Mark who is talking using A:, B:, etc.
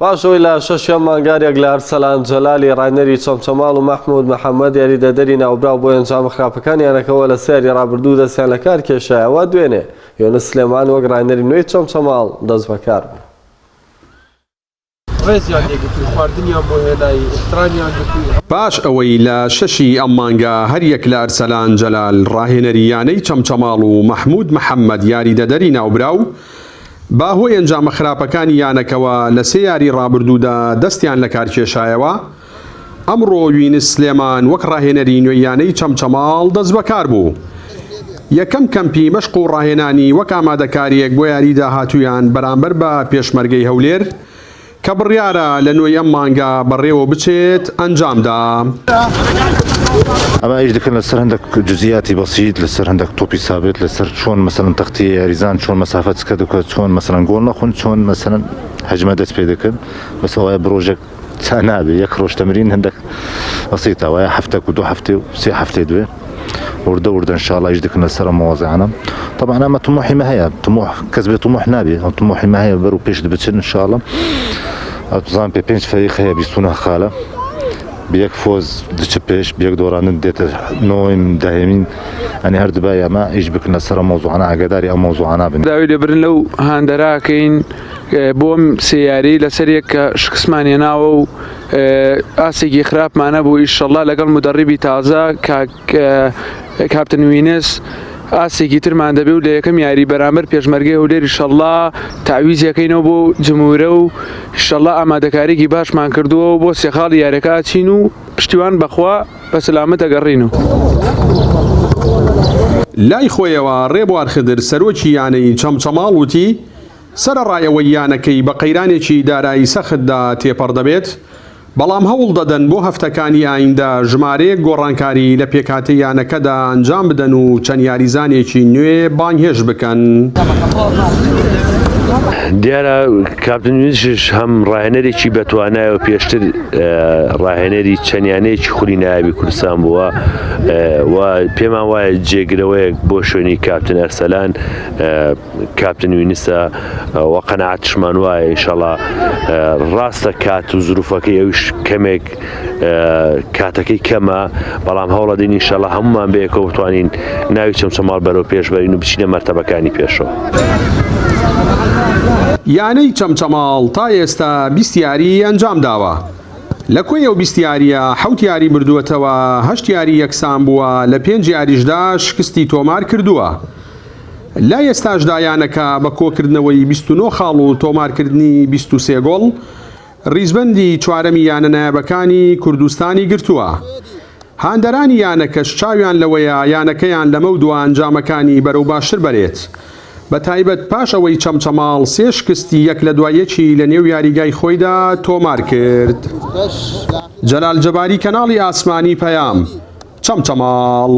A: پاشەوەی لە شەشەم مانگارێک لە ئەرسەلان جەلالی ڕاینەری چەمچەماڵ و مەحموود محەممەد یاریدەدەری ناوبراو بۆ ئەنجام خراپەکانیانەکەەوە لە سەری ڕابردوو دەستیان لە کار کێشایەوە دوێنێ یۆنس سلێمان وەک ڕاینەری نوێی چەمچەماڵ دەست بەکار بوو.
B: پاش ئەوەی لە شەشی ئەم مانگا هەریەک لە ئەرسەلان جەلال ڕاهێنەریانەی چەمچەماڵ و مەحموود محەممەد یاریدەدەری ناوبراو باهۆی ئەنجامە خراپەکانی یانەکەوە لە سێ یاری ڕابردوودا دەستیان لە کار کێشایەوە، ئەمڕۆ یۆنس سلێمان وەک ڕاهێنەری نوێیانەی چەمچەماڵ دەست بەکار بوو. یەکەم کەمپی مەشق و ڕاهێنانی وەک ئامادەکاریەک بۆ یاری داهاتوویان بەرامبەر بە پێشمەرگەی هەولێر کە بڕیارە لە نوێی ئەم مانگا بەڕێوە بچێت ئەنجامدا.
C: ئەمە ئیش دەکەن لەسەر هەندێک جزئیاتی بەسیط، لەسەر هەندێک تۆپی سابت، لەسەر چۆن مەسەڵەن تەختی یاریزان چۆن مەسافەت چکە دەکات، چۆن مەسەڵەن گۆڵ نەخۆن، چۆن مەسەڵەن هەجمە دەست پێ دەکەن. بەس ئەوەیە بڕۆژێک چا نابێ، یەک ڕۆژ تەمرین هەندێک بەسیطە، ئەوەیە هەفتێک و 2 هەفتێ و 3 هەفتێ دوێ وردە انشاءالله ئیش دەکەن لەسەر مواضعانە. طبعا ئەمە طموحی مە هەیە، طموح کەس بێ طموح نابێ، ئەو طموحی مە هەیە بەرەو پێش دەبچن انشاءالله. ئەتوزان پێ 5 فەریق هەیە 29 خاڵە، بيك فوز دچ پیش بيك دوران ديت نوين دايمين يعني هرد بايا ما ايش بكنا سر موضوعنا عقداري او موضوعنا بن
D: داوي لبرن لو هاندرا كاين بوم سياري لسريك شخصماني ناو اسيجي خراب معنا بو ان شاء الله لقل مدربي تازه كابتن وينس ئاسێکی ترمان دەبێ و لە یەکەم یاری بەرامبەر پێشمەرگەی هەولێر ئینشەڵڵا تاویزیەکەینەوە بۆ جمهورە و ئینشەڵڵا ئامادەکاریی باشمان کردووە و بۆ سێخاڵی یاریەکە چین و پشتیوان بەخوا بە سەلامەت ئەگەڕێنەوە.
B: لای خۆیەوە ڕێبوار خدر سەرۆکی یانەی چەمچەماڵ وتی سەرەڕایەوەی یانەکەی بە قەیرانێکی دارایی سەختدا تێپەڕ دەبێت، بەڵام هەوڵ دەدەن بۆ هەفتەکانی ئایندە ژمارەیەک گۆڕانکاری لە پێکهاتەی یانەکەدا ئەنجام بدەن و چەند یاریزانێکی نوێ بانگهێش بکەن.
E: دیارە کاپتن وینسش هەم ڕاهێنەرێکی بەتوانایە و پێشتر ڕاهێنەری چەندیانەیەکی خولی نایابی کوردستان بووە و پێمان وایە جێگرەوەیەک بۆ شوێنی کاپتن ئەرسەلان کاپتن وینسە و قەناعەتشمان وایە ئینشەڵڵا ڕاستە کات و زروفەکەی ئەوش کەمێک کاتەکەی کەمە، بەڵام هەوڵە دەین ئینشەڵڵا هەمومان بەیەکەوە بتوانین ناوی چەمچەماڵ بەرەو پێش بەرین و بچینە مەرتەبەکانی پێشەوە.
B: یانەی چەمچەماڵ تا ئێستا 20 یاری ئەنجام داوە. لە کۆی ئەو 20 یاریە 7 یاری بردووەتەوە، 8 یاری یەکسان بووە، لە 5 یاریشدا شکستی تۆمار کردووە. لای ئێستاشدا یانەکە بە کۆکردنەوەی 29 خاڵ و تۆمارکردنی 23 گۆڵ ڕیزبەندی چوارەمی یانە نایابەکانی کوردستانی گرتووە. هاندەرانی یانەکەش چاویان لەوەیە یانەکەیان لەمە دووە ئەنجامەکانی بەرەو باشتر بەرێت، بە تایبەت پاش ئەوەی چەمچەماڵ 3 شکستی یەک لە دوایەکی لە نێو یاریگای خۆیدا تۆمار کرد. جەلال جەباری، کەناڵی ئاسمانی پەیام، چەمچەماڵ.